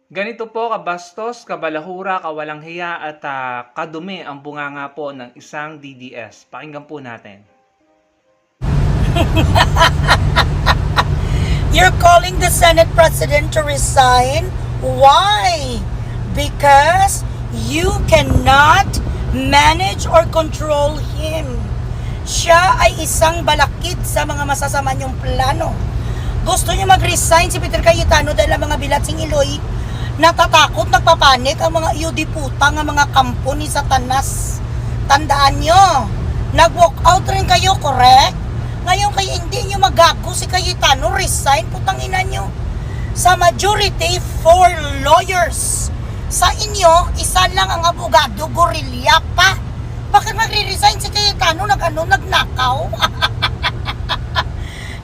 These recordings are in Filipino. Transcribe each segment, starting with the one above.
Ganito po kabastos, kabalahura, kawalang hiya at kadumi ang bunganga po ng isang DDS. Pakinggan po natin. You're calling the Senate President to resign? Why? Because you cannot manage or control him. Siya ay isang balakid sa mga masasama niyong plano. Gusto niyo mag-resign si Peter Cayetano dahil ang mga bilatsing Iloy natatakot, nagpapanik ang mga puta ng mga kampo ni Satanas. Tandaan nyo, nag-walk out rin kayo, correct? Ngayon kayo hindi nyo magago si Cayetano, resign, putang ina nyo. Sa majority, 4 lawyers. Sa inyo, isa lang ang abogado, gorilya pa. Bakit magre-resign si Cayetano? Nagnakaw?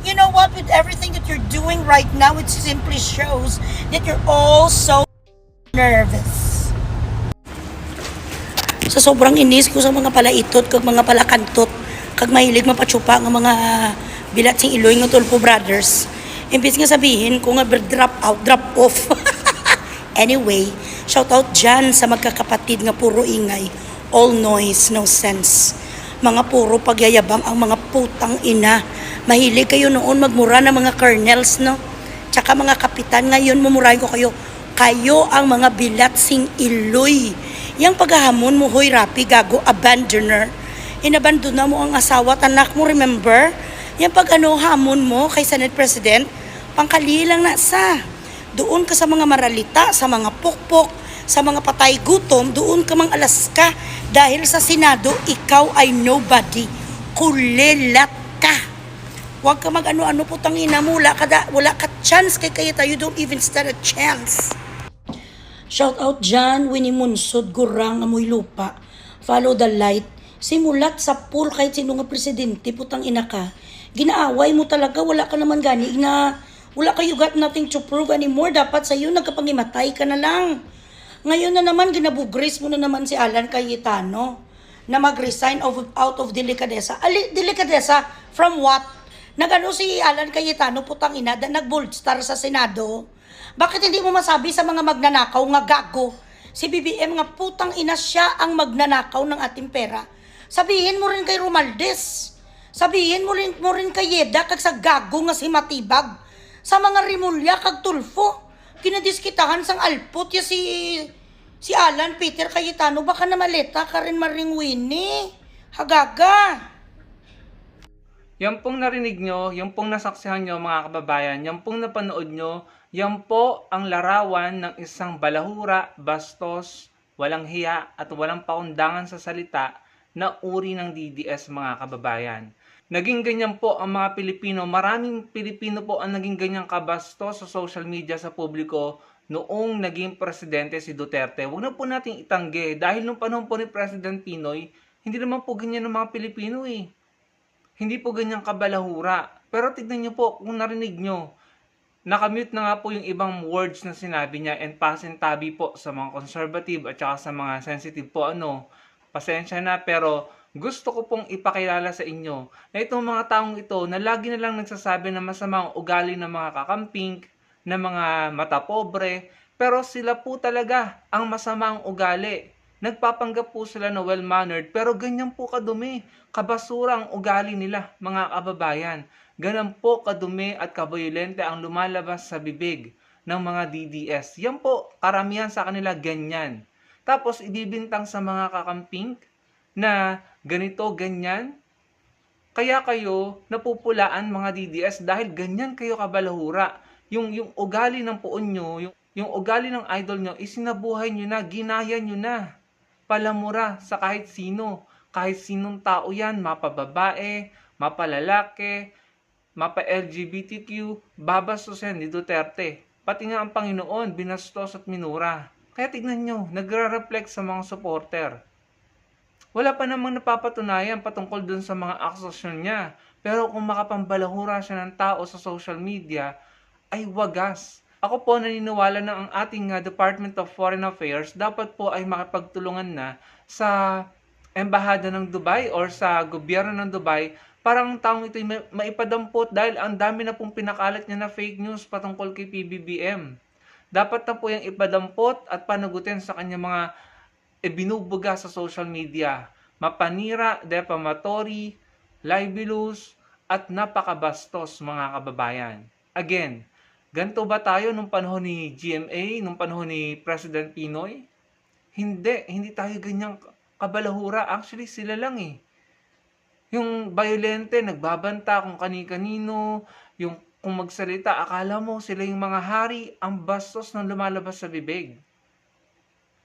You know what, with everything that you're doing right now, it simply shows that you're all so nervous. Sa sobrang inis ko sa mga palaitot, kag mga palakantot, kag mahilig mapatsupa ng mga bilatsing Iloy ng Tulfo Brothers. Imbis nga sabihin ko nga drop out, drop off. Anyway, shout out dyan sa magkakapatid nga puro ingay. All noise, no sense. Mga puro pagyayabang ang mga putang ina. Mahilig kayo noon magmura ng mga colonels, no? Tsaka mga kapitan, ngayon mumurahin ko kayo. Kayo ang mga bilatsing Iloy. Yang paghahamon mo, hoy rapi, gago, abandoner. Inabandona mo ang asawa at anak mo, remember? Yang hamon mo kay Senate President, pangkali lang na sa. Doon ka sa mga maralita, sa mga pukpok, sa mga patay gutom, doon ka mang alas ka. Dahil sa Senado, ikaw ay nobody. Kulilat ka. Huwag ka mag-ano-ano putang ina mo. Wala ka chance kay Cayetano. You don't even stand a chance. Shout out dyan, Winnie Munsod, Gurang, Amoy Lupa. Follow the light. Simulat sa pool kahit sino nga presidente, putang ina ka. Ginaaway mo talaga, wala ka naman gani na, wala kayo got nothing to prove anymore. Dapat sa'yo, nagkapangimatay ka na lang. Ngayon na naman, ginabugris mo na naman si Alan Cayetano na mag-resign out of delicadeza. Delicadeza from what? Nagano si Alan Cayetano, putang ina, nag-boldstar sa Senado. Bakit hindi mo masabi sa mga magnanakaw nga gago? Si BBM nga putang ina, siya ang magnanakaw ng ating pera. Sabihin mo rin kay Romaldes. Sabihin mo rin kay Yeda kag sa gago nga si Matibag. Sa mga Rimulya kag Tulfo. Kinadiskitahan sang alpot ya si Alan Peter Cayetano. Baka na maleta ka rin maring Winnie. Hagaga. Yan pong narinig nyo, yan pong nasaksihan nyo mga kababayan, yan pong napanood nyo, yan po ang larawan ng isang balahura, bastos, walang hiya at walang pakundangan sa salita na uri ng DDS mga kababayan. Naging ganyan po ang mga Pilipino, maraming Pilipino po ang naging ganyang kabastos sa social media sa publiko noong naging presidente si Duterte. Huwag na po nating itanggi dahil nung panahon po ni President Pinoy, hindi naman po ganyan ng mga Pilipino eh. Hindi po ganyang kabalahura. Pero tignan nyo po kung narinig nyo. Nakamute na nga po yung ibang words na sinabi niya and pasintabi po sa mga conservative at saka sa mga sensitive po Pasensya na pero gusto ko pong ipakilala sa inyo na itong mga taong ito na lagi na lang nagsasabi na masamang ugali ng mga kakamping, ng mga mata pobre, pero sila po talaga ang masamang ugali. Nagpapanggap po sila na well-mannered pero ganyan po kadumi, kabasura ang ugali nila mga kababayan. Ganyan po kadumi at kabayolente ang lumalabas sa bibig ng mga DDS. Yan po, karamihan sa kanila ganyan. Tapos ibibintang sa mga kakamping na ganito, ganyan. Kaya kayo napupulaan mga DDS dahil ganyan kayo kabalahura. Yung ugali ng puon nyo, yung ugali ng idol nyo, isinabuhay nyo na, ginaya nyo na. Palamura sa kahit sino. Kahit sinong tao yan, mapababae, mapalalaki, mapa-LGBTQ, babastos yan ni Duterte. Pati nga ang Panginoon, binastos at minura. Kaya tignan nyo, nagre-reflect sa mga supporter. Wala pa namang napapatunayan patungkol dun sa mga akusasyon niya. Pero kung makapambalahura siya ng tao sa social media, ay wagas. Ako po naniniwala na ang ating Department of Foreign Affairs dapat po ay makipagtulungan na sa Embahada ng Dubai or sa gobyerno ng Dubai para ang taong ito maipadampot dahil ang dami na pong pinakalat niya na fake news patungkol kay PBBM. Dapat na po yung ipadampot at panagutin sa kanyang mga ibinubuga sa social media. Mapanira, defamatory, libelous, at napakabastos mga kababayan. Again, ganito ba tayo nung panahon ni GMA, nung panahon ni President Pinoy? Hindi tayo ganyang kabalahura. Actually, sila lang eh. Yung violente, nagbabanta kung kani-kanino, yung kung magsalita, akala mo sila yung mga hari, ang bastos ng lumalabas sa bibig.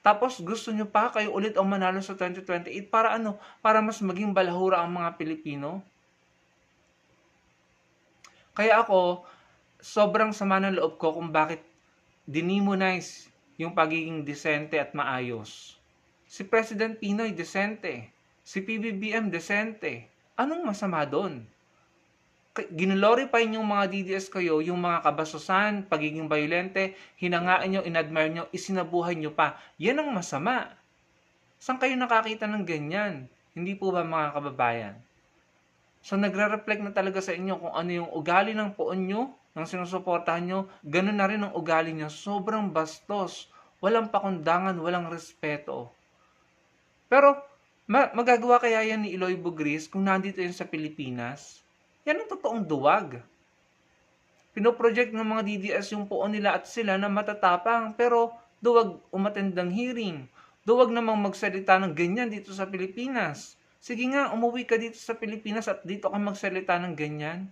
Tapos gusto nyo pa kayo ulit ang manalo sa 2028 para ano? Para mas maging balahura ang mga Pilipino? Kaya ako, sobrang sama ng loob ko kung bakit dinemonize yung pagiging desente at maayos. Si President Pinoy, desente. Si PBBM, desente. Anong masama doon? Ginlorify yung mga DDS kayo, yung mga kabastusan, pagiging violente, hinangaan nyo, inadmire nyo, isinabuhay nyo pa. Yan ang masama. Saan kayo nakakita ng ganyan? Hindi po ba mga kababayan? So nagre-reflect na talaga sa inyo kung ano yung ugali ng poon nyo, ng sinusuportahan nyo, ganun na rin ang ugali nyo. Sobrang bastos, walang pakundangan, walang respeto. Pero magagawa kaya yan ni Eloy Bugris kung nandito yun sa Pilipinas? Yan ang totoong duwag. Pinoproject ng mga DDS yung poon nila at sila na matatapang, pero duwag umattend ng hearing. Duwag namang magsalita ng ganyan dito sa Pilipinas. Sige nga, umuwi ka dito sa Pilipinas at dito ka magsalita ng ganyan.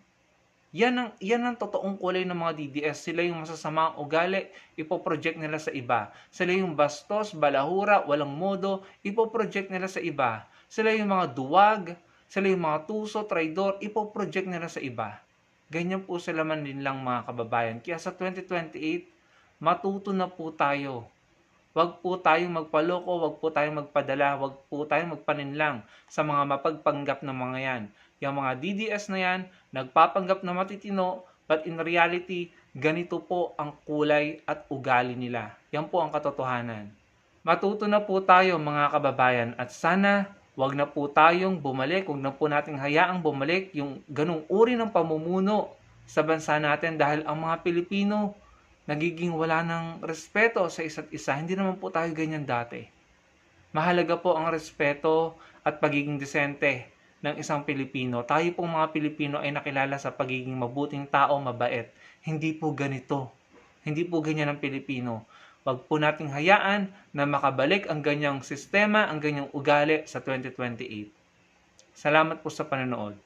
Yan ang totoong kulay ng mga DDS. Sila yung masasamang ugali, ipoproject nila sa iba. Sila yung bastos, balahura, walang modo, ipoproject nila sa iba. Sila yung mga duwag, sila yung mga tuso, traidor, ipoproject nila sa iba. Ganyan po sila man din lang mga kababayan. Kaya sa 2028, matuto na po tayo. Huwag po tayong magpaloko, huwag po tayong magpadala, huwag po tayong magpaninlang sa mga mapagpanggap na mga yan. Yung mga DDS na yan, nagpapanggap na matitino, but in reality, ganito po ang kulay at ugali nila. Yan po ang katotohanan. Matuto na po tayo mga kababayan at sana huwag na po tayong bumalik, huwag na po nating hayaang bumalik yung ganung uri ng pamumuno sa bansa natin dahil ang mga Pilipino nagiging wala ng respeto sa isa't isa. Hindi naman po tayo ganyan dati. Mahalaga po ang respeto at pagiging desente ng isang Pilipino. Tayo pong mga Pilipino ay nakilala sa pagiging mabuting tao, mabait. Hindi po ganito. Hindi po ganyan ang Pilipino. Huwag po nating hayaan na makabalik ang ganyang sistema, ang ganyang ugali sa 2028. Salamat po sa panonood.